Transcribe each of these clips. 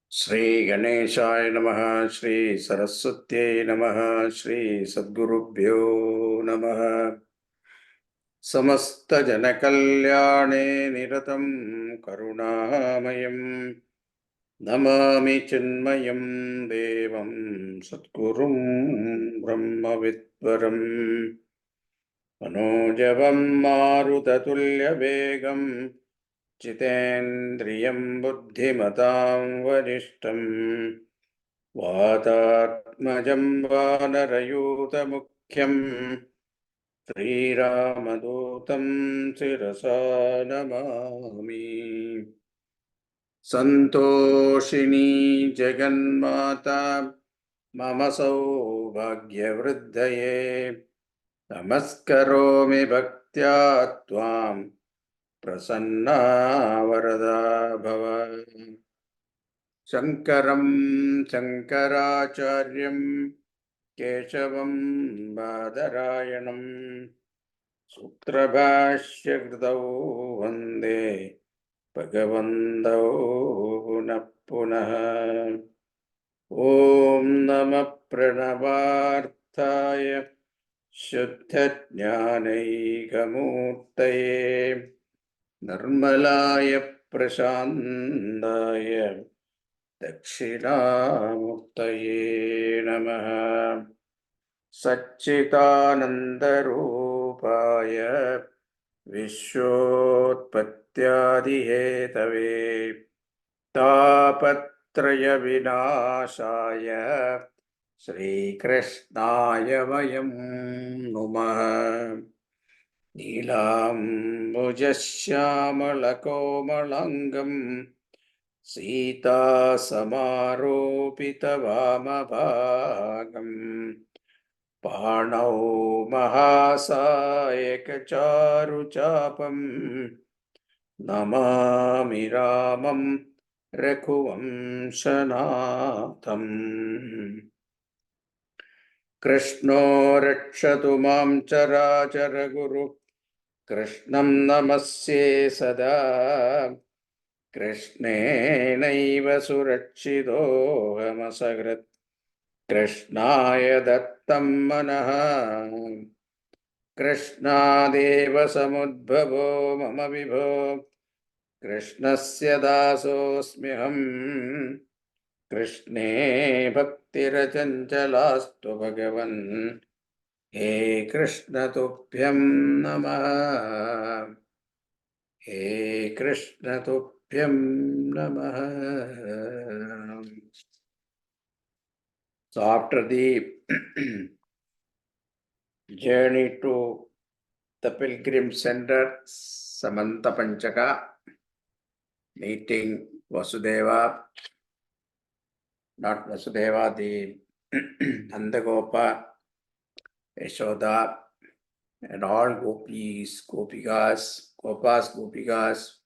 Shri Ganeshaya Namaha, Shri Saraswatye Namaha, Shri Sadgurubhyo Namaha. Samasta Janakalyane Niratam Karunamayam Namami Chinmayam Devam Satgurum Brahmavidvaram Manojavam Marutatulya Begam Jitendriyam Buddhimatam Varishtam Vatatmajam Vanarayutamukhyam Sriramadootam Sirasa Namami. Santoshini Jaganmata Mama Saubhagyavriddhaye Namaskaromi Bhaktya Tvam Prasanna Varada Bhava. Shankaram Shankaracharyam Keshavam Badarayanam Sutrabhashya Kritau Vande Bhagavantau Punah Punah. Om Namah Pranavarthaya Shuddha Jnanaikamurtaye Nirmalaya Prashandaya Dakshinamurtaye Namaha. Satchitanandarupaya Vishwotpattyadihetave Tapatraya Vinashaya Sri Krishnaya Vayam Namaha. Nilambujasyamalakomalangam Sita Samaropita Vamabhagam Panau Mahasayakacharu Chapam Namami Ramam Raghuvamsanatham. Krishno Rakshatu Mam Charachara Guru Krishnam Namasye Sada Krishne Naiva Surakshido Hamasagrat Krishnaya Dattam Manaha Krishna Deva Samudbhavo Mama Vibho Krishnasya Dasosmiham Krishne Bhaktirachanchalastu Bhagavan He Krishna Tubhyam Namaha. He Krishna Tubhyam Namaha. So after the journey to the pilgrim center, Samanta Panchaka, meeting Vasudeva, not Vasudeva, the Nandagopa, Yashoda, and all gopis, gopikas, gopas, gopikas,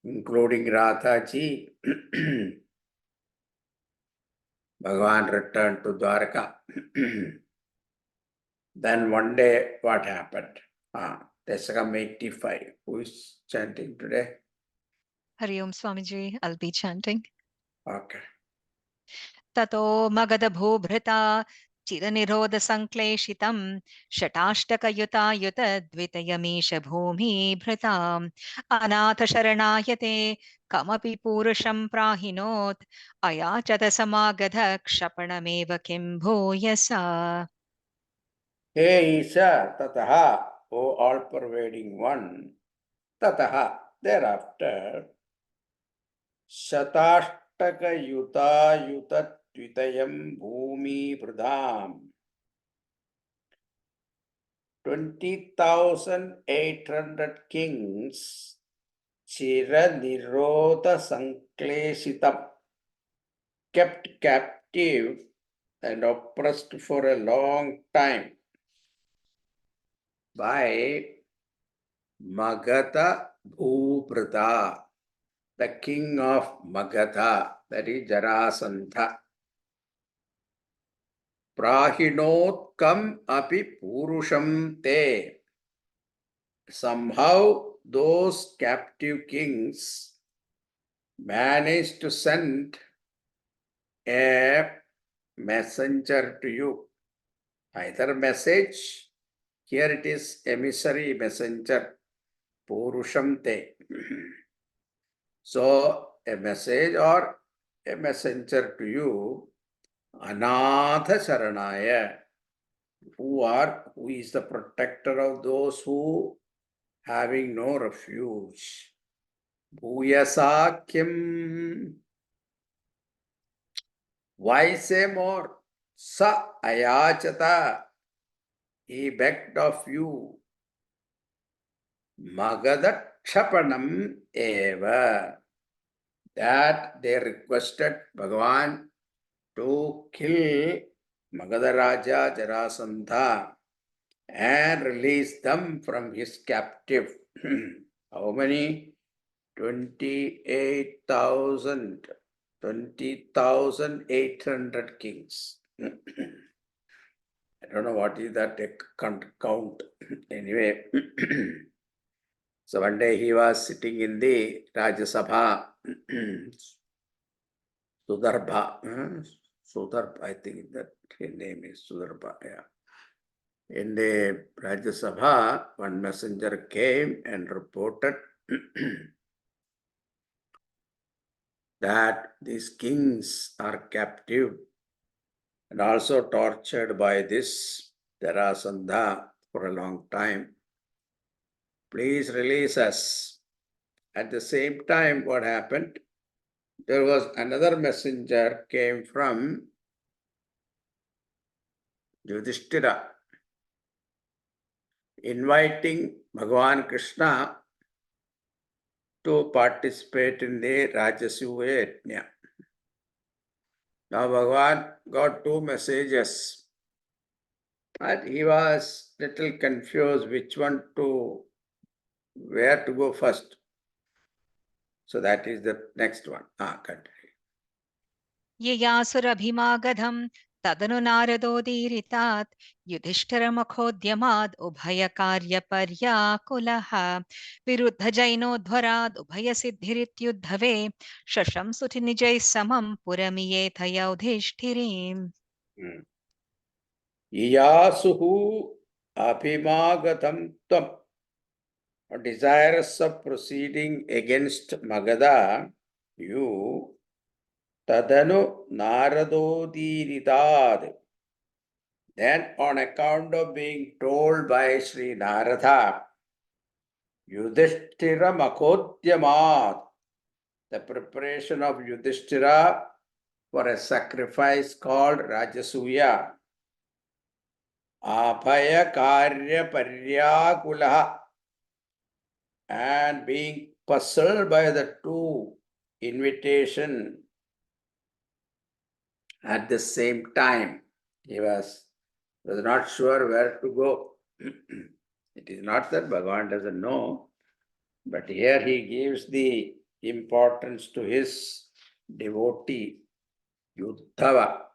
including Radhaji, Bhagavan returned to Dwarka. Then one day, what happened? Dasakam 85. Who is chanting today? Hari Om Swamiji, I'll be chanting. Okay. Tato Magadabhubhrita Chiranirodha Sankleshitam Shatashtaka Yuta Dvitayamisha Bhumi Bhritam Anatha Sharanayate Kamapi Purusham Prahinot Ayachata Samagadha Kshapanameva Kim Bhuyasa. Hey Isha, Tataha, O all-pervading one, Tataha, thereafter, Shatashtaka Yuta Yuta Tvitayam Bhumi Pradham, 20,800 kings, Chira Nirodha Sankleshitam, kept captive and oppressed for a long time by Magadha Bhuprata, the king of Magadha, that is Jarasandha. Prahinotkam api purusham te. somehow those captive kings managed to send a messenger to you. Either message, here it is emissary messenger, Purusham te. So a message or a messenger to you, Anatha Sharanaya, who is the protector of those who having no refuge. Bhuyasakyam. Why say more? Sa ayachata. He begged of you. Magadakshapanam eva. That they requested Bhagavan to kill Magadaraja Jarasandha and release them from his captive. How many? 28,000, 20,800 kings. I don't know what is that count. Anyway, so one day he was sitting in the Rajya Sabha, Sudarbha, Sudarbha, I think that his name is Sudarbha, yeah. In the Rajya Sabha, one messenger came and reported that these kings are captive and also tortured by this Jarasandha for a long time. Please release us. At the same time, what happened? There was another messenger came from Yudhishthira, inviting Bhagavan Krishna to participate in the Rajasuya Yajna. Now Bhagavan got two messages, but he was little confused where to go first. So that is the next one. Continue. ययासुरभिमागधम् तदनु नारदोदीरितात् युधिष्ठिरमुखोद्यमाद् उभयकार्यपर्याकुलः विरुद्धजैनोध्वराद् उभयसिद्धिरित्युद्धवे शशंसुति निजैः समम् पुरमियेथ युधिष्ठिरीम्. Iyasuhu abhimagatam tam. Desirous of proceeding against Magadha, you tadanu naradodiritad. Then on account of being told by Sri Narada, Yudhishthira Makodyamat, the preparation of Yudhishthira for a sacrifice called Rajasuya, Abhaya Karya Paryakulaha, and being puzzled by the two invitation at the same time. He was not sure where to go. It is not that Bhagavan doesn't know, but here he gives the importance to his devotee, Uddhava.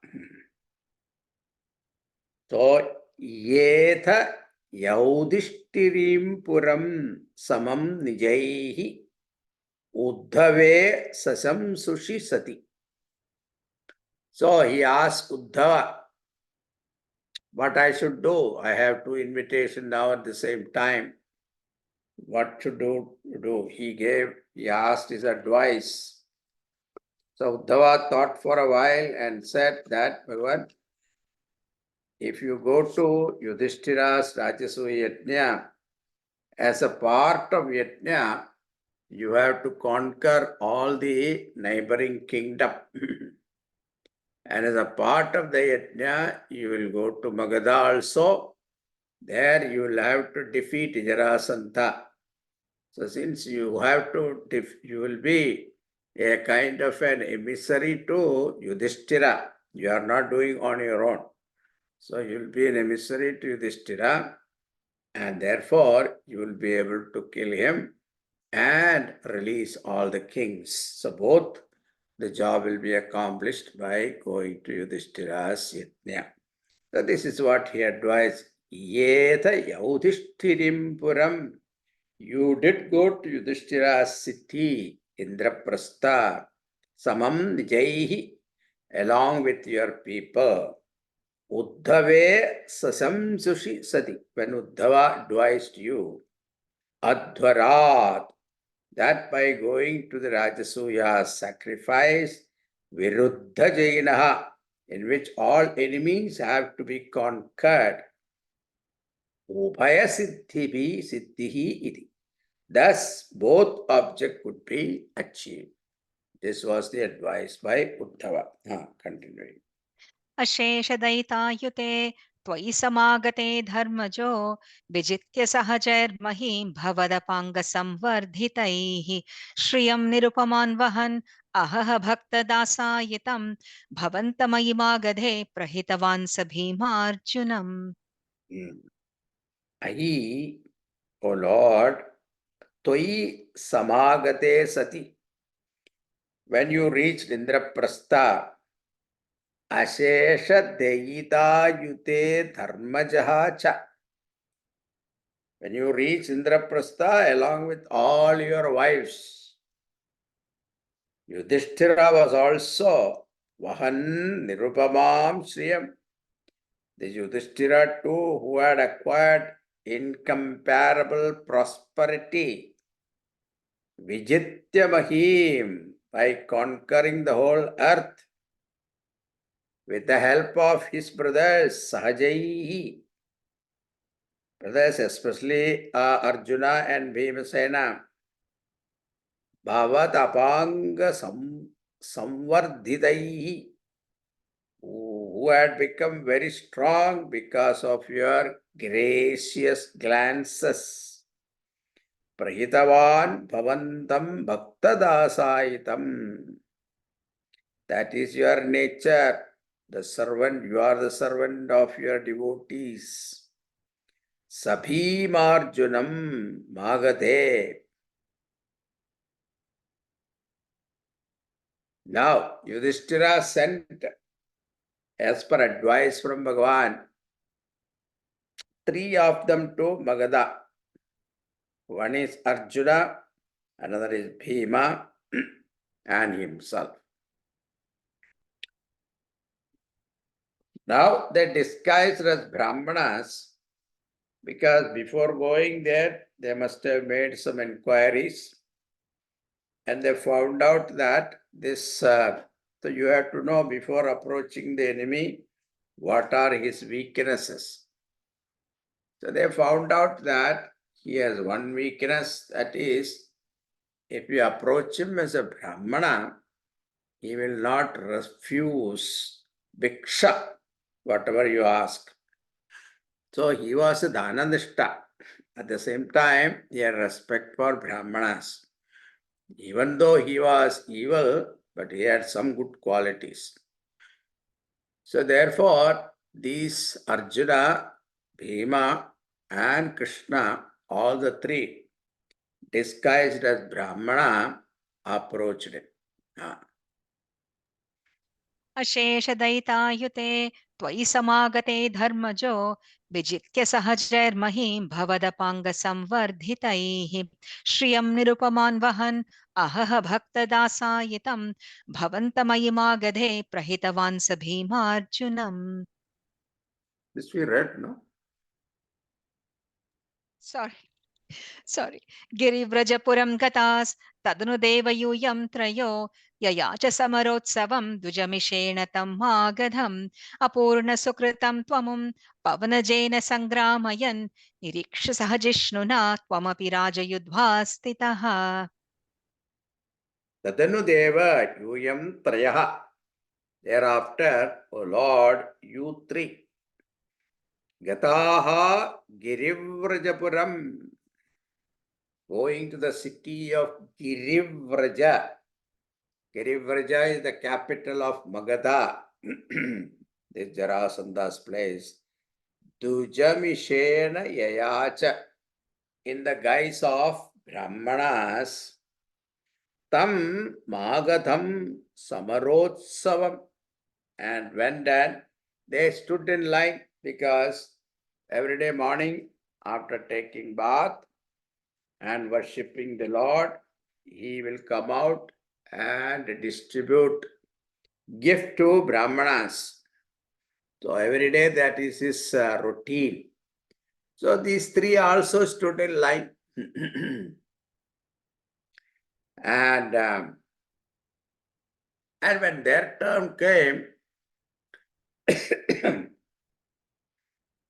So, yetha yaudhishtirim puram samam nijaihi Uddhave sasam sushi sati. So he asked Uddhava, what I should do? I have two invitations now at the same time. What to do? He asked his advice. So Uddhava thought for a while and said that, Bhagavan, if you go to Yudhishthira's Rajasuya Yajna, as a part of Yajna, you have to conquer all the neighboring kingdom. And as a part of the Yajna, you will go to Magadha also. There you will have to defeat Jarasandha. So since you will be a kind of an emissary to Yudhishthira. You are not doing on your own. So you will be an emissary to Yudhishthira, and therefore you will be able to kill him and release all the kings. So both the job will be accomplished by going to Yudhishthira's Yajna. So this is what he advised. Yetha yaudhishtirim puram. You did go to Yudhishthira's city, Indraprastha, Samam Nijaihi, along with your people. Uddhave sasamsushi sati. When Uddhava advised you, Adhvarat, that by going to the Rajasuya sacrifice, Viruddha Jainaha, in which all enemies have to be conquered, Ubhaya Siddhihi Siddhihi iti. Thus, both objects could be achieved. This was the advice by Uddhava. Continuing. अशेषदयितायुते त्वयि समागते धर्मजो विजित्य सहजैर्महीं भवदपाङ्गसंवर्धितैः श्रियं निरुपमान् वहन् अहह भक्तदासायितं भवन्तमयि मागधे प्रहितवान् स भीमार्जुनम्. Ahi, O Lord, Toi Samagate Sati. When you reached Indraprastha, Ashesha Deyita Yute Dharmajaha Cha. When you reach Indraprastha along with all your wives, Yudhishthira was also Vahan Nirupamam Shriyam. The Yudhishthira too, who had acquired incomparable prosperity, Vijitya Mahim, by conquering the whole earth with the help of his brothers, Sahajaihi, brothers especially Arjuna and Bhimasena, Bhavat Apanga Samvardhitaihi, who had become very strong because of your gracious glances. Prahitavan bhavantam bhaktadasayitam. That is your nature, the servant, you are the servant of your devotees. Sabhimarjunam Magade. Now, Yudhishthira sent, as per advice from Bhagavan, 3 of them to Magadha. One is Arjuna, another is Bhima, and himself. Now they disguised as Brahmanas because before going there, they must have made some inquiries and they found out that this, so you have to know before approaching the enemy, what are his weaknesses. So they found out that he has one weakness, that is, if you approach him as a Brahmana, he will not refuse bhiksha, whatever you ask. So he was a dhananishta. At the same time, he had respect for Brahmanas. Even though he was evil, but he had some good qualities. So therefore, these Arjuna, Bhima, and Krishna, all the 3, disguised as Brahmana, approached him. अशेषदयितायुते त्वयि समागते धर्मजो विजित्य सहजैर्महीं भवदपाङ्गसंवर्धितैः श्रियं निरुपमान् वहन् अहह भक्तदासायितं भवन्तमयि मागधे प्रहितवान् स भीमार्जुनम्. This we read, no? Sorry. गिरिव्रजपुरं गतास् तदनु देवयूयं त्रयो यया च समरोत्सवं द्विजमिषेण तं मागधम् अपूर्णसुकृतं त्वमुं पवनजेन सङ्ग्रामयन् निरीक्ष्य सह जिष्णुना त्वमपि राजयुध्वा स्थितः. Tadanu deva yuyam trayaha. Thereafter, O Lord, you 3, Gataha Girivrajapuram, going to the city of Girivraja. Girivraja is the capital of Magadha, this Jarasanda's place. Dujamishena Yayacha, in the guise of Brahmanas, Tam Magadham Samarotsavam, and went and they stood in line because every day morning after taking bath, and worshipping the Lord, he will come out and distribute gift to Brahmanas. So every day that is his routine. So these three also stood in line. and when their turn came,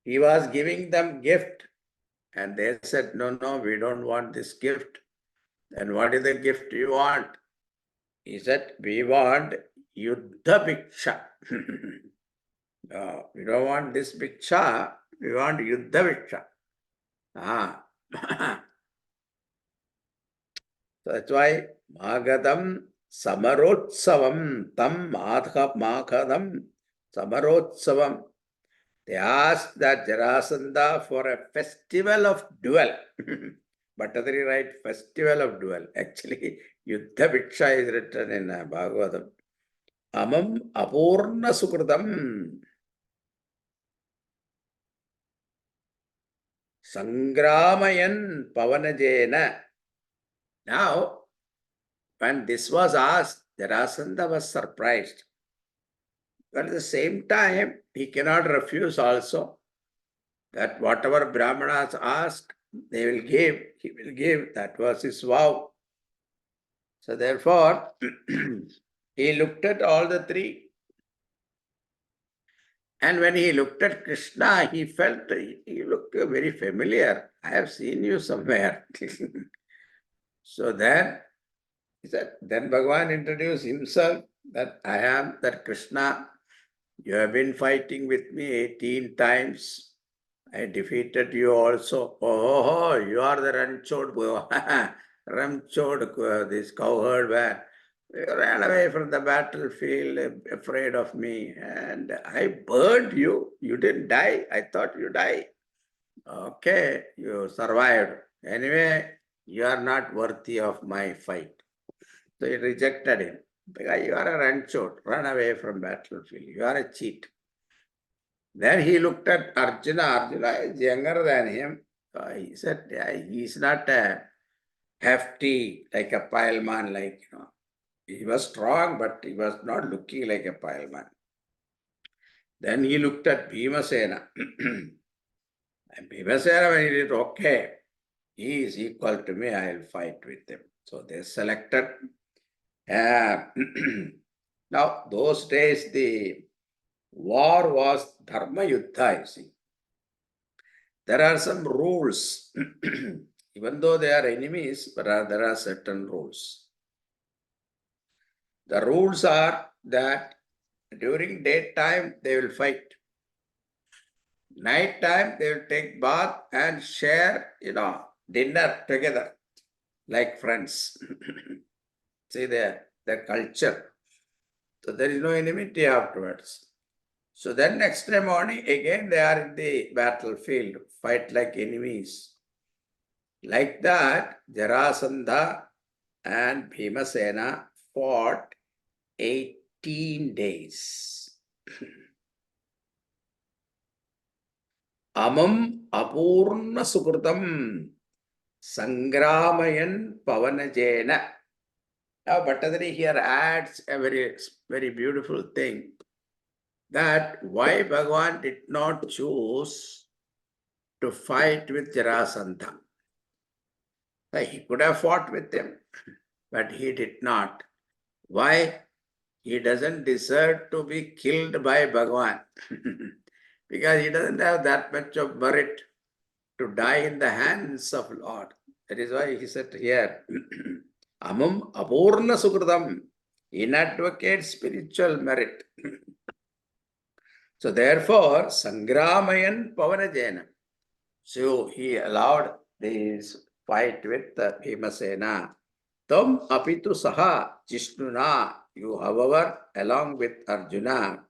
he was giving them gift. And they said, no, we don't want this gift. Then what is the gift you want? He said, we want Yuddha Bhiksha. No, we don't want this Bhiksha, we want Yuddha Bhiksha. So that's why Magadam Samarotsavam Tam Magadam Samarotsavam. They asked that Jarasandha for a festival of duel. Bhattadri write festival of duel. Actually, Yuddha Bhiksha is written in Bhagavatam. Amam Apurna Sukritam Sangramayan Pavanajena. Now, when this was asked, Jarasandha was surprised. But at the same time, he cannot refuse also that whatever Brahmanas ask, they will give, he will give. That was his vow. So therefore, he looked at all the three. And when he looked at Krishna, he felt, you look very familiar. I have seen you somewhere. So then, he said, then Bhagavan introduced himself that I am that Krishna. You have been fighting with me 18 times. I defeated you also. Oh, you are the Ramchod, this cowherd man. You ran away from the battlefield, afraid of me, and I burned you. You didn't die. I thought you died. Okay, you survived. Anyway, you are not worthy of my fight. So he rejected him. Because you are a Ranchod, run away from battlefield. You are a cheat. Then he looked at Arjuna. Arjuna is younger than him. He said, yeah, he's not hefty like a pileman, He was strong, but he was not looking like a pileman. Then he looked at Bhimasena. And Bhimasena, when he did, okay, he is equal to me, I will fight with him. So they selected. Now, those days, the war was Dharma Yuddha, you see. There are some rules. Even though they are enemies, but there are certain rules. The rules are that during daytime, they will fight. Nighttime, they will take bath and share, dinner together, like friends. See their culture. So there is no enmity afterwards. So then next day morning, again they are in the battlefield, fight like enemies. Like that, Jarasandha and Bhimasena fought 18 days. Amam Apurna Sukrutam Sangramayan Pavanajena. Now Bhattadri here adds a very, very beautiful thing, that why Bhagavan did not choose to fight with Jarasandha. He could have fought with him, but he did not. Why? He doesn't deserve to be killed by Bhagavan. Because he doesn't have that much of merit to die in the hands of Lord. That is why he said here, Amam Apurna Sukritam, inadvocate spiritual merit. So therefore, Sangramayan Pavanajena. So he allowed this fight with Bhimasena. Tam apitu saha Jishnuna, you however, along with Arjuna,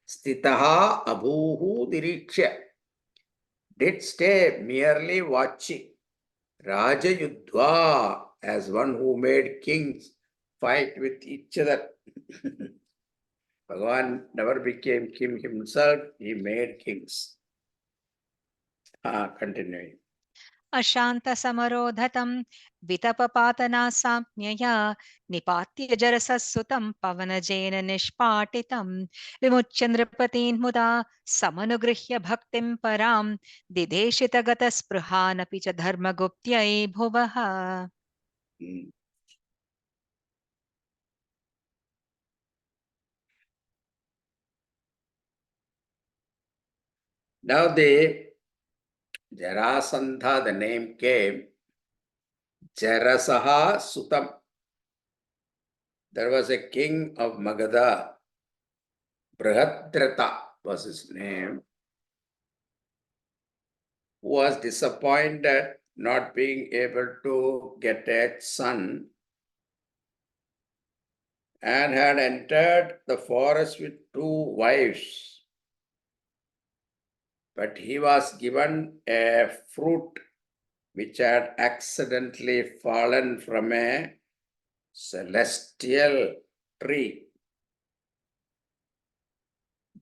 Stitaha abhuhu diriksha, did stay merely watching Raja Yudhva, as one who made kings fight with each other. Bhagavan never became king himself, he made kings. Continuing. अशान्तसमरोधतं वितपपातनासाज्ञया निपात्य जरसः सुतं पवनजेन निष्पाटितं विमुच्य नृपतीन्मुदा समनुगृह्य भक्तिं परां दिदेशितगतस्पृहानपि च धर्मगुप्त्यै भुवः. Now the Jarasandha, the name came, Jarasaha Sutam. There was a king of Magadha, Brihadrata was his name, who was disappointed not being able to get a son and had entered the forest with 2 wives. But he was given a fruit which had accidentally fallen from a celestial tree.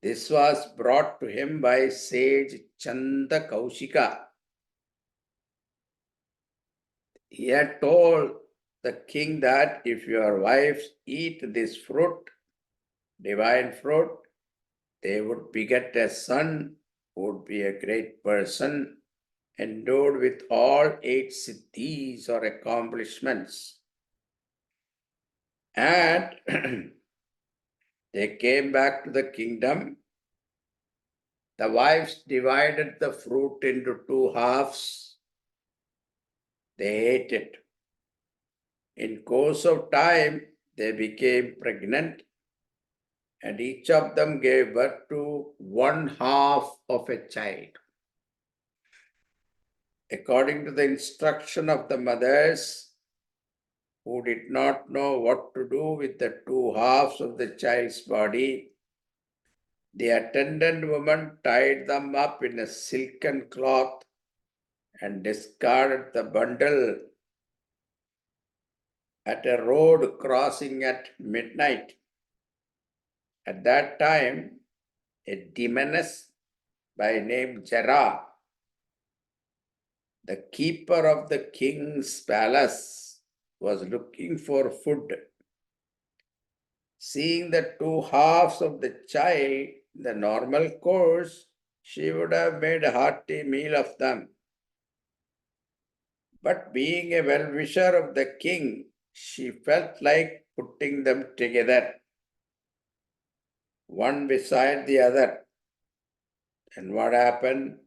This was brought to him by sage Chanda Kaushika. He had told the king that if your wives eat this fruit, divine fruit, they would beget a son who would be a great person, endowed with all 8 siddhis or accomplishments. And they came back to the kingdom. The wives divided the fruit into 2 halves. They ate it. In course of time, they became pregnant, and each of them gave birth to 1/2 of a child. According to the instruction of the mothers, who did not know what to do with the 2 halves of the child's body, the attendant woman tied them up in a silken cloth and discarded the bundle at a road crossing at midnight. At that time, a demoness by name Jara, the keeper of the king's palace, was looking for food. Seeing the 2 halves of the child, the normal course, she would have made a hearty meal of them. But being a well-wisher of the king, she felt like putting them together, one beside the other. And what happened?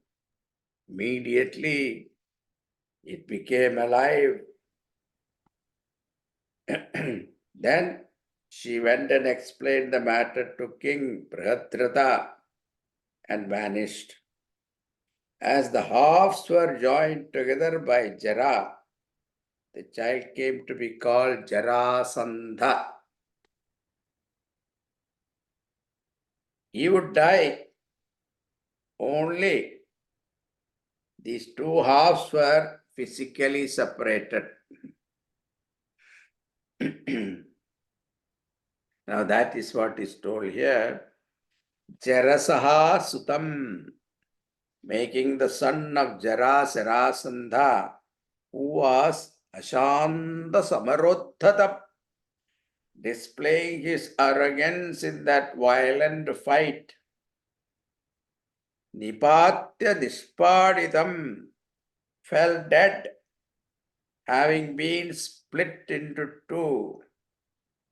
Immediately, it became alive. Then she went and explained the matter to King Brihadrata and vanished. As the halves were joined together by Jara, the child came to be called Jarasandha. He would die. Only these 2 halves were physically separated. Now that is what is told here. Jarasaha Sutam, making the son of Jara Sarasandha, who was Ashanta Samarodhatam, displaying his arrogance in that violent fight. Nipatya Dispaditam, fell dead, having been split into 2.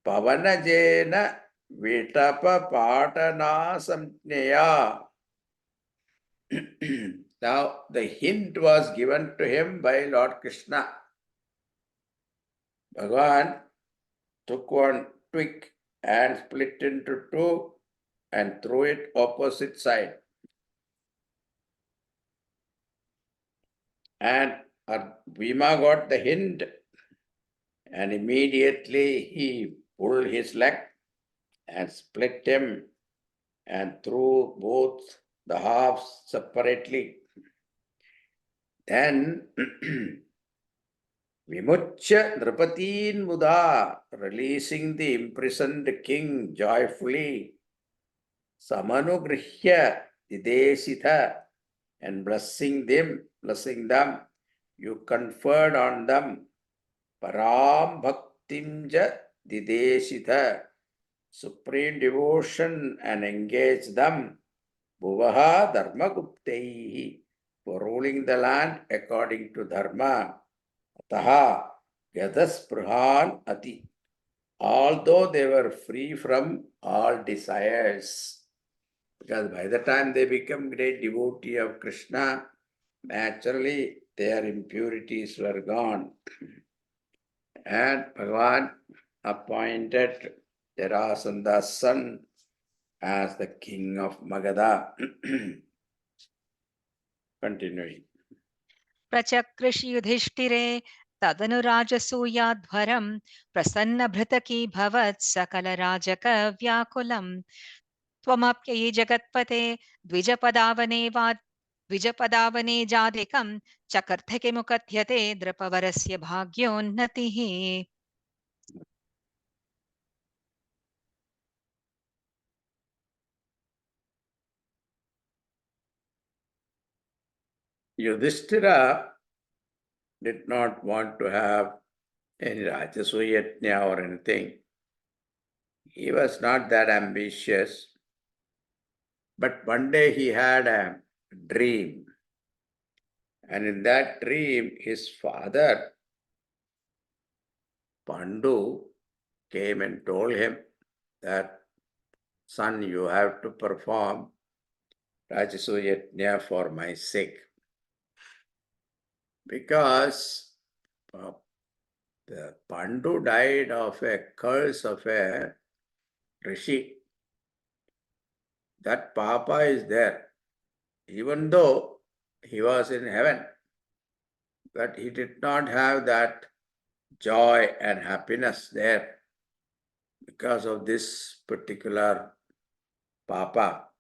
Pavanajena Vitapa Patana Samjnaya. Now the hint was given to him by Lord Krishna. Bhagavan took one twig and split into 2 and threw it opposite side. And Bhima got the hint, and immediately he pulled his leg and split him and threw both the halves separately. Then Vimuchya Nripatin Muda, releasing the imprisoned king joyfully, Samanugrihya Didesitha, and blessing them, you conferred on them param bhaktimja dideshita, supreme devotion, and engaged them bhuvaha dharmaguptaihi, for ruling the land according to dharma. Ataha yadasprahan ati, although they were free from all desires. Because by the time they become great devotee of Krishna, naturally their impurities were gone. And Bhagavan appointed Jarasanda's son as the king of Magadha. Continuing. प्रचकृषि युधिष्ठिरे तदनुराजसूयाध्वरम् प्रसन्नभृतकी भवत् सकलराजकव्याकुलम् त्वमप्ययि जगत्पते द्विजपदावने जादिकम् चकर्थ किमु कथ्यते द्रपवरस्य भाग्योन्नतिः. Yudhishthira did not want to have any Rajasuyatnya or anything. He was not that ambitious. But one day he had a dream. And in that dream, his father, Pandu, came and told him that, son, you have to perform Rajasuyatnya for my sake. Because the Pandu died of a curse of a rishi. That papa is there. Even though he was in heaven, but he did not have that joy and happiness there because of this particular papa.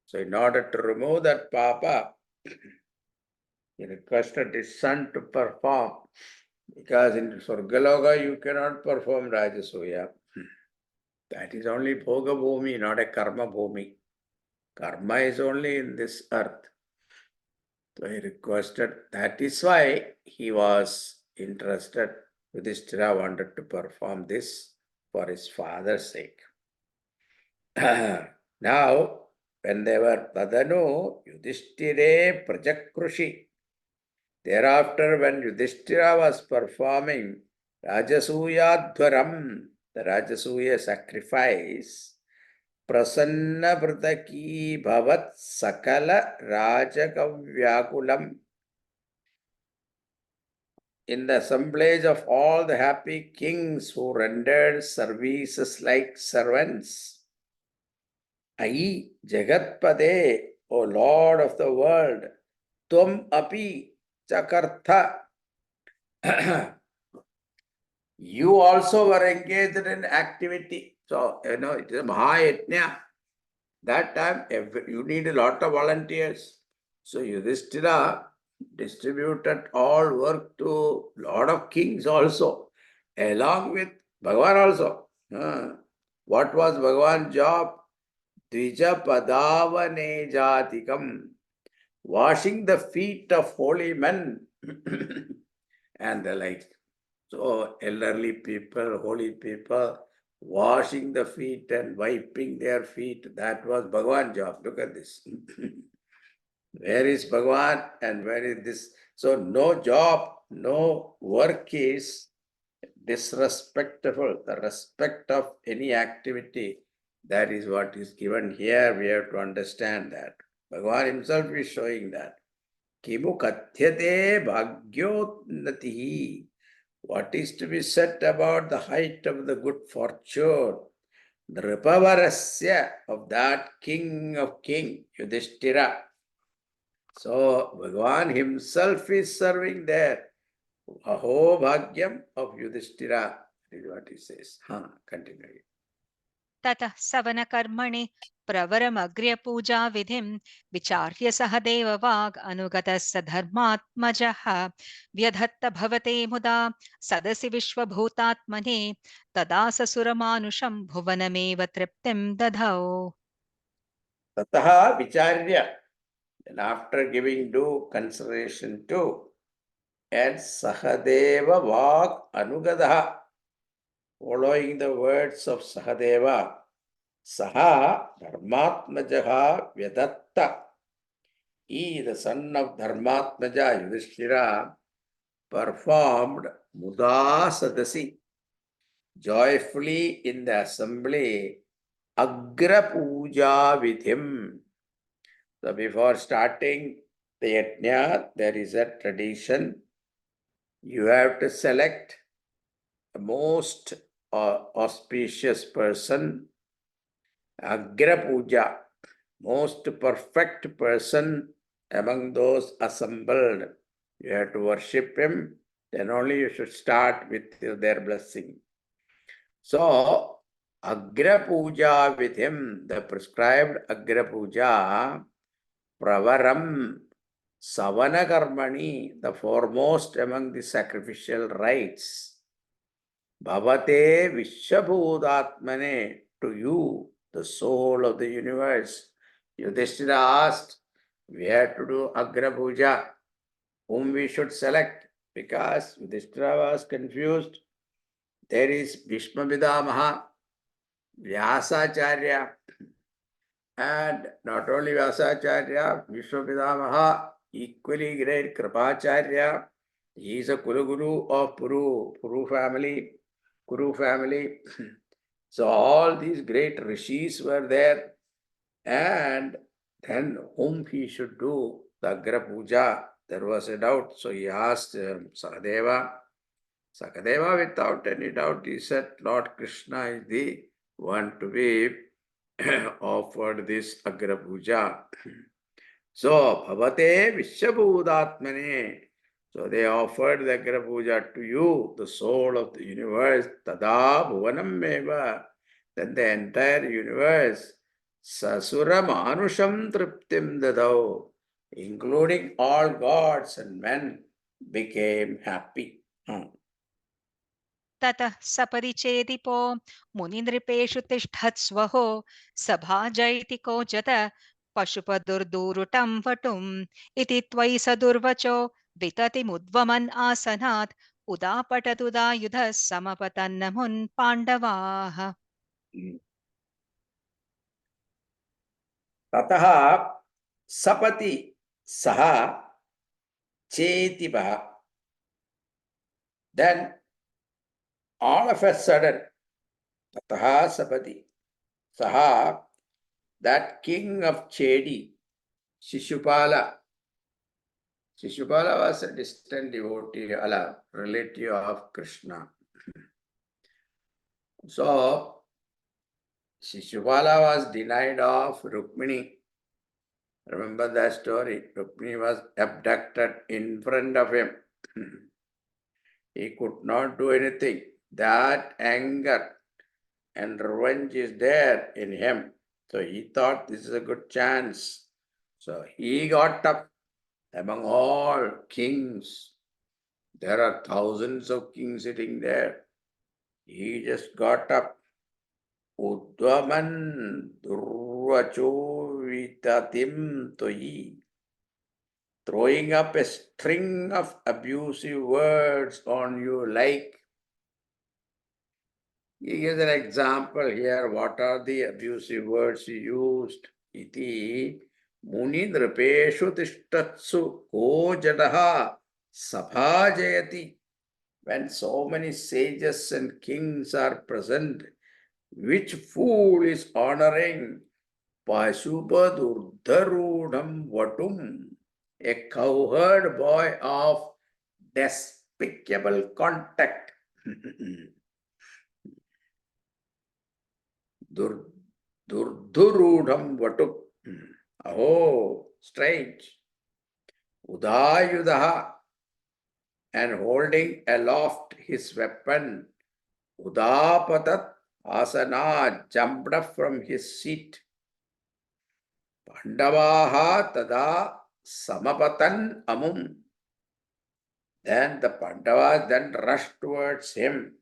So in order to remove that papa, he requested his son to perform, because in Swargaloka you cannot perform Rajasuya. That is only Bhoga Bhumi, not a Karma Bhumi. Karma is only in this earth. So he requested, that is why he was interested. Yudhishthira wanted to perform this for his father's sake. Now, when they were Tadanu, Yudhishthire Prajakrushi. Thereafter, when Yudhishthira was performing Rajasuyadhvaram, the Rajasuya sacrifice, Prasanna Vritaki Bhavat Sakala Rajakavyakulam, in the assemblage of all the happy kings who rendered services like servants, Ai Jagatpade, O Lord of the world, Tvam api chakartha, you also were engaged in activity. So, it is a Mahayajna. That time, you need a lot of volunteers. So, Yudhishthira distributed all work to lot of kings also, along with Bhagavan also. What was Bhagavan's job? Dvija padavane jatikam, washing the feet of holy men and the like. So elderly people, holy people, washing the feet and wiping their feet, that was Bhagavan's job. Look at this. Where is Bhagavan and where is this? So no job, no work is disrespectful. The respect of any activity, that is what is given here. We have to understand that. Bhagavan himself is showing that. Kimu kathyate bhagyotnatihi. What is to be said about the height of the good fortune? The Ripavarasya of that king of king, Yudhishthira. So Bhagavan himself is serving there. Aho Bhagyam of Yudhishthira. That is what he says. Continue. ततः सवनकर्मणि प्रवरमग्र्यपूजाविधिं विचार्य सह देववाग् अनुगतः स धर्मात्मजः व्यधत्त भवते मुदा सदसि विश्वभूतात्मने तदा स सुरमानुषं भुवनमेव तृप्तिं दधौ. Tataha Vicharya. And after giving due consideration to and Sahadeva Vak Anugadaha. Following the words of Sahadeva, Saha Dharmatmajaha Vyadatta. He, the son of Dharmatmaja Yudhishthira, performed Muda Sadasi joyfully in the assembly Agra Puja with him. So before starting the yajna, there is a tradition. You have to select the most auspicious person, Agra Puja, most perfect person among those assembled. You have to worship him, then only you should start with their blessing. So, Agra Puja with him, the prescribed Agra Puja, Pravaram Savana Karmani, the foremost among the sacrificial rites. Bhavate Vishwabhudatmane, to you, the soul of the universe. Yudhishthira asked, we have to do Agra Puja, whom we should select, because Yudhishthira was confused. There is Bhishma Pidamaha, Vyasacharya, and not only Vyasacharya, Bhishma Pidamaha, equally great Kripacharya. He is a Kuluguru of Puru family. So all these great rishis were there, and then whom he should do the Agra Puja, there was a doubt. So he asked Sakadeva. Sakadeva, without any doubt, he said, Lord Krishna is the one to be offered this Agra Puja. So, Bhavate Vishwabhudatmane. So they offered the Agra Puja to you, the soul of the universe. Tada Bhuvanam Meva. Then the entire universe, Sasura Manusham Triptim Dadao, including all gods and men, became happy. ततः सपरिचेदिपो मुनिनृपेषु तिष्ठत्स्वहो सभाजैतिको जत पशुपदुर्दूरुटं वटुम् इति त्वयि सदुर्वचो विततिमुद्वमन् आसनात् उदापटतुदायुधः समपतन्नमुन् पाण्डवाः. Tataha sapati saha chetipaha. Then all of a sudden, tataha sapati saha, that king of Chedi, Shishupala. Shishupala was a distant devotee, a relative of Krishna. So, Shishupala was denied of Rukmini. Remember that story? Rukmini was abducted in front of him. He could not do anything. That anger and revenge is there in him. So he thought this is a good chance. So he got up among all kings. There are thousands of kings sitting there. He just got up. Udvaman durvacho vitatim toyi. Throwing up a string of abusive words on you like. He gives an example here. What are the abusive words he used? Iti muni nripeshu tishtatsu ko jadaha sabhajayati. When so many sages and kings are present, which fool is honoring Pashupadurdharudham Vatum, a cowherd boy of despicable contact. Durdhurudham Vatuk. Oh, strange. Udayudaha, and holding aloft his weapon. Udapatat asana, jumped up from his seat. Pandavaha tada samapatan amum. Then the Pandavas then rushed towards him.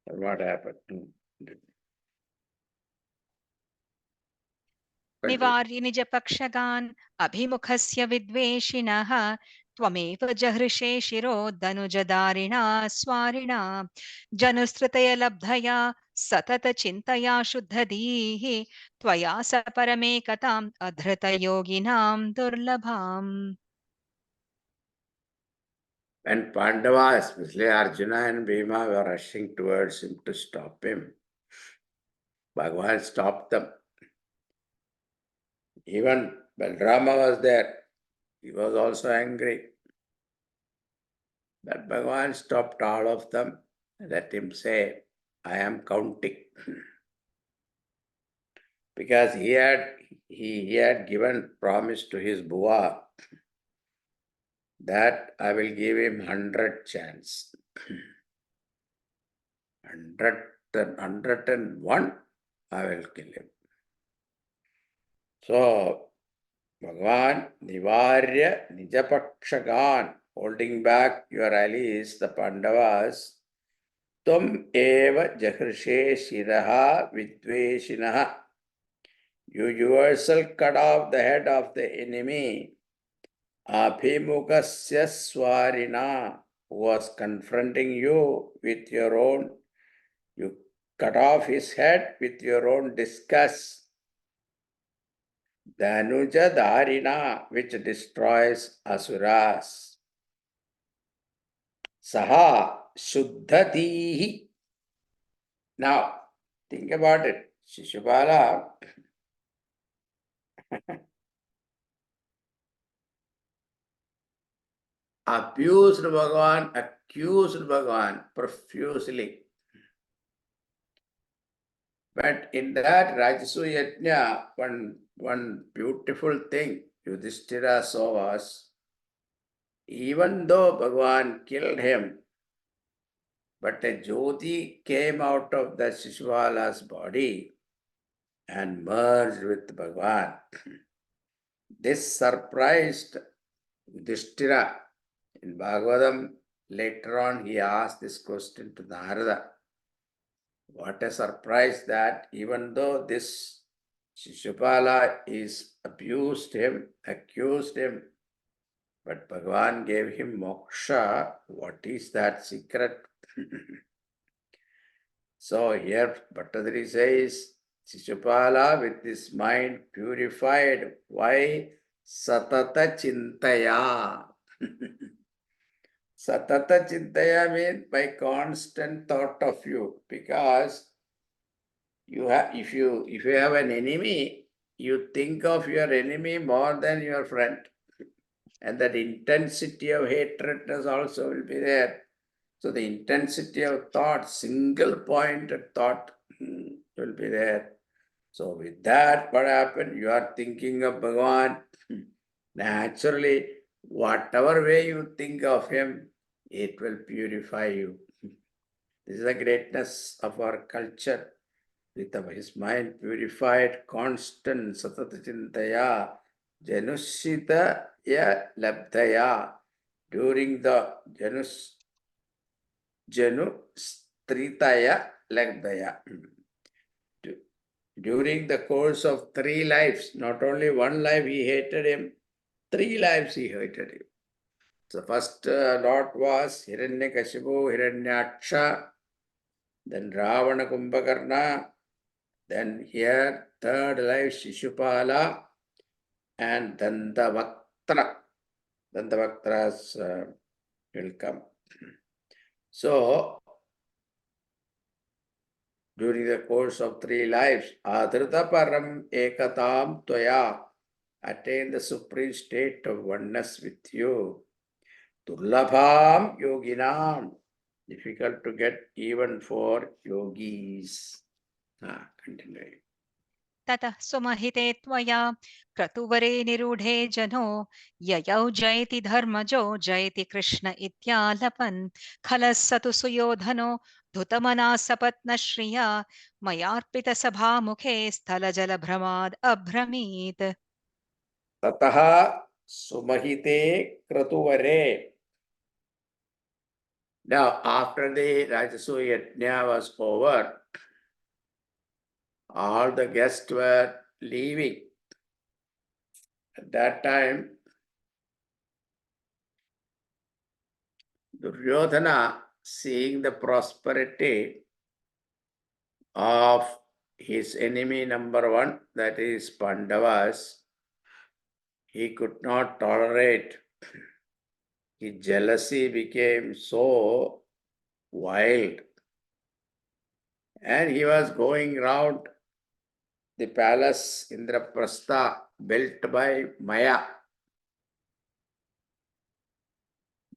And what happened? निवार्य निजपक्षगान् अभिमुखस्य विद्वेषिणः त्वमेव जहृषे शिरो दनुजदारिणा स्वारिणा जनुस्तृतयलब्धया सततचिन्तया शुद्धधीः त्वया स परमेकताम् अधृतयोगिनां दुर्लभाम्. When Pandavas, especially Arjuna and Bhima, were rushing towards him to stop him, Bhagavan stopped them. Even Balrama was there. He was also angry. But Bhagavan stopped all of them and let him say, I am counting. Because he had given promise to his Bhuva that I will give him 100 chance. 101, I will kill him. So, Bhagavan Nivarya Nijapakshagan, holding back your allies, the Pandavas, Tum eva jahrishe shiraha vidveshinaha. You yourself cut off the head of the enemy. Abhimukasya swarina, who was confronting you with your own, you cut off his head with your own discuss. Danuja dharina, which destroys asuras. Saha shuddhatihi. Now, think about it. Shishupala abused Bhagavan, accused Bhagavan profusely. But in that Rajasu Yajna, one beautiful thing Yudhishthira saw was, even though Bhagavan killed him, but a Jyoti came out of the Shishupala's body and merged with Bhagavan. This surprised Yudhishthira. In Bhagavatam, later on, he asked this question to Narada. What a surprise that even though this Shishupala is abused him, accused him, but Bhagavan gave him moksha. What is that secret? So here Bhattadri says, Shishupala with his mind purified. Why? Satata chintaya. Satata chintaya means by constant thought of you, because you have if you have an enemy, you think of your enemy more than your friend. And that intensity of hatredness also will be there. So the intensity of thought, single pointed thought will be there. So with that, what happened? You are thinking of Bhagavan. Naturally, whatever way you think of him, it will purify you. This is the greatness of our culture. With his mind purified, constant satata chintaya, janushita ya labdhaya. During the janu stritaya labdhaya. During the course of 3 lives, not only 1 life he hated him, 3 lives he hated him. The first lot was Hiranyakashipu, Hiranyaksha, then Ravana Kumbhakarna, then here third life Shishupala and Dandavaktra. Dandavaktras will come. So, during the course of 3 lives, Adhrita Param Ekatam Toya, attain the supreme state of oneness with you. Durlabham Yoginam, difficult to get even for yogis. Continuing. ततः सुमहिते त्वया क्रतुवरे निरूढे जनो ययौ जयति धर्मजो जयति कृष्ण इत्यालपन् खलः स तु सुयोधनो धुतमना सपत्नश्रिया मयार्पितसभामुखे स्थलजलभ्रमाद् अभ्रमीत्. Tataha Sumahite Kratuvare. Now, after the Rajasuya Yajna was over, all the guests were leaving. At that time, Duryodhana, seeing the prosperity of his enemy number one, that is Pandavas, he could not tolerate. His jealousy became so wild, and he was going round the palace Indraprastha built by Maya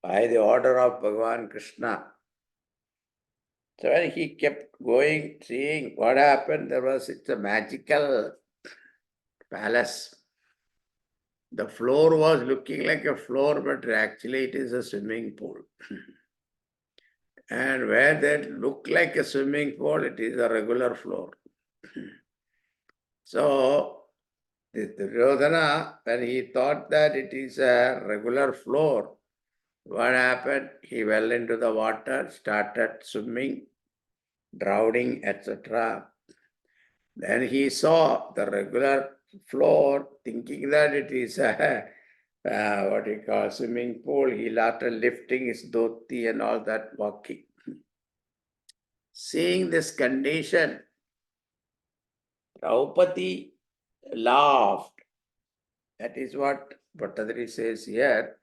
by the order of Bhagavan Krishna. So when he kept going, seeing what happened, it's a magical palace. The floor was looking like a floor, but actually it is a swimming pool. And where that looked like a swimming pool, it is a regular floor. So the Duryodhana, when he thought that it is a regular floor, what happened? He fell into the water, started swimming, drowning, etc. Then he saw the regular floor, thinking that it is a what you call swimming pool. He started lifting his dhoti and all that, walking. Seeing this condition, Draupadi laughed. That is what Bhattadri says here.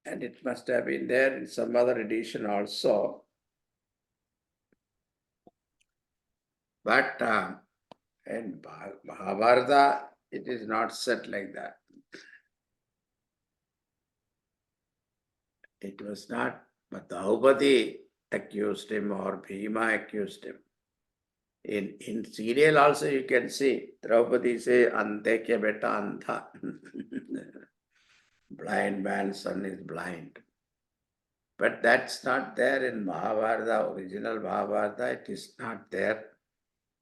And it must have been there in some other edition also. But in Mahabharata, it is not said like that. It was not, but Draupadi accused him or Bhima accused him. In serial also you can see, Draupadi say, Ante ke beta antha. Blind man's son is blind. But that's not there in Mahabharata, original Mahabharata, it is not there.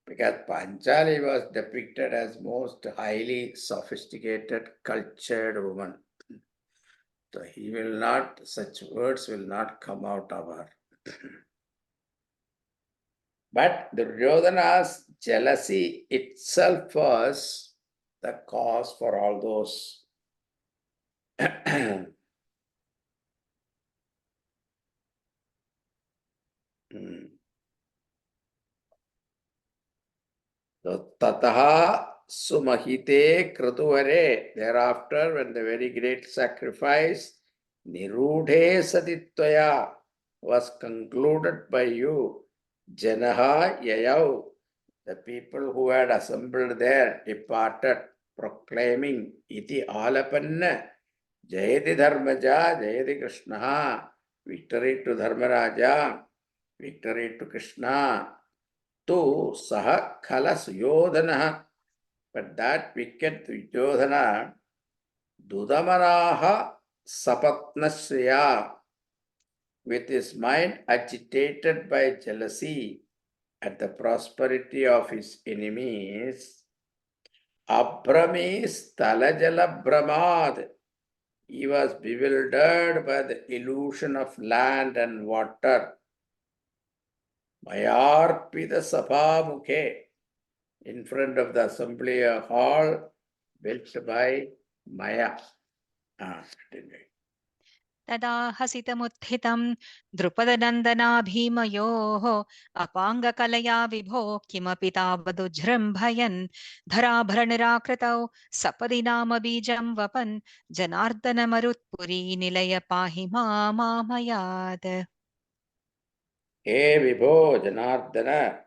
Because Panchali was depicted as most highly sophisticated, cultured woman. So he will not, such words will not come out of her. But Duryodhana's jealousy itself was the cause for all those. So tataha sumahite kratuvare. Thereafter, when the very great sacrifice, nirudhe satitvaya, was concluded by you, janaha yayau, the people who had assembled there departed, proclaiming iti alapanna jayati dharmaja jayati krishna, victory to dharmaraja, victory to Krishna. Tu saha khala suyodhana, but that wicked Duryodhana, dudamanaha sapatnasriya, with his mind agitated by jealousy at the prosperity of his enemies, abramis talajala bramad, he was bewildered by the illusion of land and water. Mayarpita sabha mukhe, in front of the assembly hall built by Maya. तदा हसितमुत्थितं द्रुपदनन्दना भीमयोः अपाङ्गकलया विभो किमपि तावदुजृम्भयन् धराभरणनिराकृतौ सपदि नाम बीजं वपन् जनार्दनमरुत्पुरी निलय पाहि मामयात्. Hey Vibho Janardana,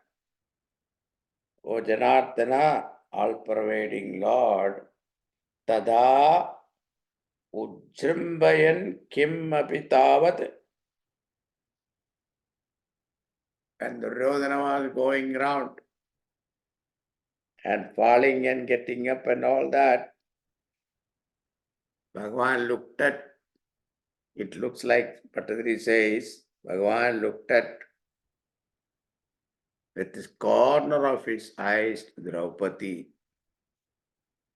O Janardana, all-pervading Lord, Tada Ujrimbayan Kim Apitavat. And Duryodhana was going round and falling and getting up and all that. Bhagavan looked at, it looks like Patadri says, Bhagavan looked at with the corner of his eyes to Draupadi.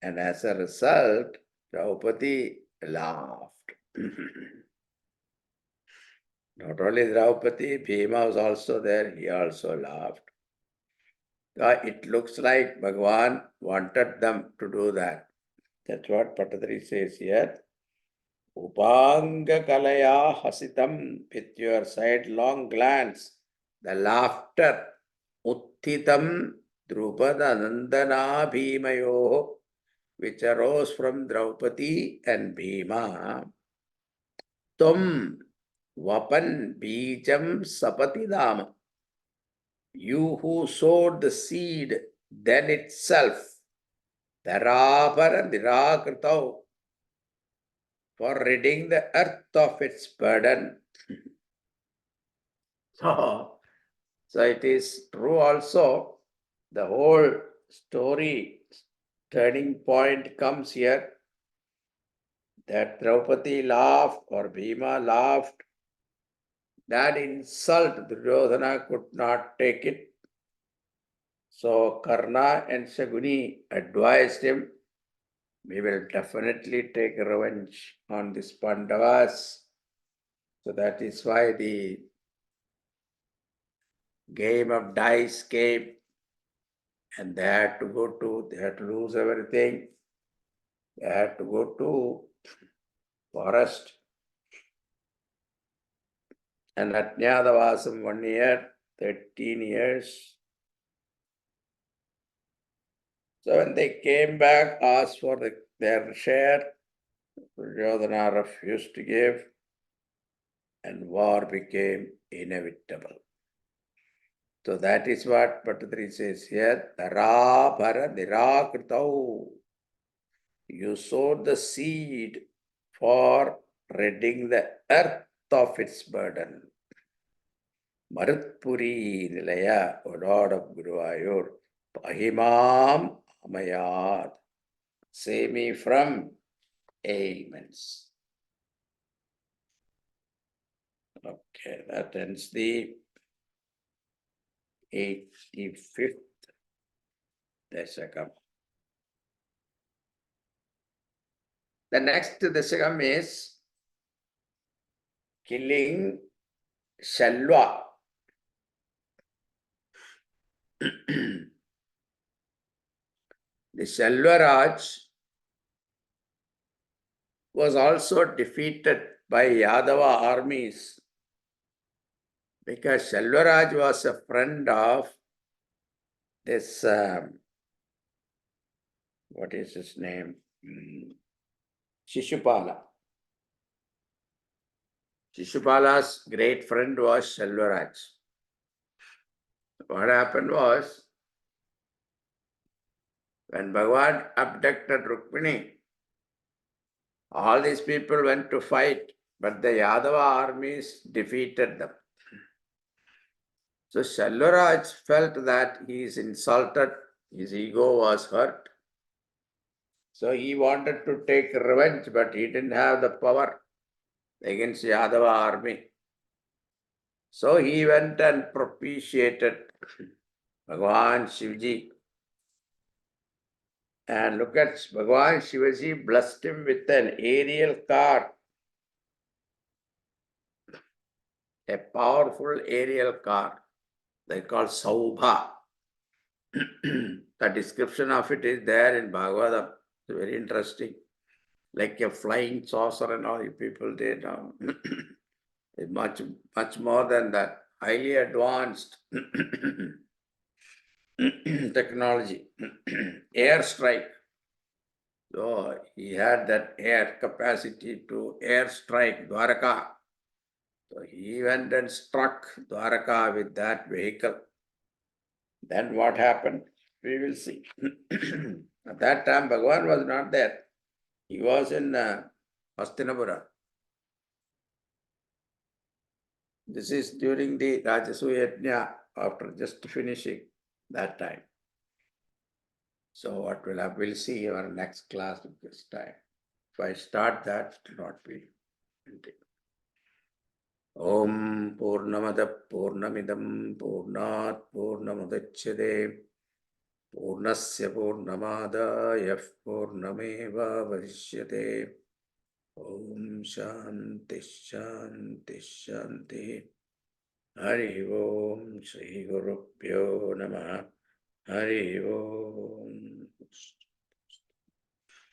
And as a result, Draupadi laughed. Not only Draupadi, Bhima was also there, he also laughed. It looks like Bhagavan wanted them to do that. That's what Patanjali says here. Upanga kalaya hasitam, with your sidelong glance, the laughter, uttitam drupada nandana bhimayo, which arose from Draupadi and Bhima. Tum vapan bijam sapati dama. You who sowed the seed then itself, dharapara nirakritau, for ridding the earth of its burden. So it is true also. The whole story turning point comes here that Draupadi laughed or Bhima laughed. That insult Duryodhana could not take it. So Karna and Shaguni advised him, we will definitely take revenge on these Pandavas. So that is why the game of dice came, and they had to lose everything. They had to go to forest and Atnyadavasam 1 year, 13 years. So when they came back, asked for their share, Duryodhana refused to give, and war became inevitable. So that is what Patanjali says here. Dharabhara nirakritau. You sowed the seed for ridding the earth of its burden. Marutpuri Nilaya, O Lord of Guruvayur, Pahimam Amayad. Save me from ailments. Okay, that ends the 85th dasakam. The next dasakam is killing Shalva. The Shalvaraj was also defeated by Yadava armies because Shalvaraj was a friend of this, what is his name? Shishupala. Shishupala's great friend was Shalvaraj. What happened was, when Bhagavan abducted Rukmini, all these people went to fight, but the Yadava armies defeated them. So Shalvaraj felt that he is insulted, his ego was hurt. So he wanted to take revenge, but he didn't have the power against Yadava army. So he went and propitiated Bhagavan Shivji. And look at Bhagavan Shivaji blessed him with an aerial car, a powerful aerial car. They call Saubha. The description of it is there in Bhagavatam. It's very interesting. Like a flying saucer and all you people did. It's much more than that. Highly advanced technology. Airstrike. So he had that air capacity to airstrike Dwaraka. So he went and struck Dwaraka with that vehicle. Then what happened? We will see. At that time, Bhagavan was not there. He was in Hastinapura. This is during the Rajasuya Yajna, after just finishing that time. So what will happen? We'll see our next class this time. If I start that, it will not be. Om Purnamada Purnamidam Purnat Purnamudachyate Purnasya Purnamadaya Purnameva Varishyate. Om Shanti Shanti Shanti. Hari Om Shri Guru Pyo Namaha. Hari Om.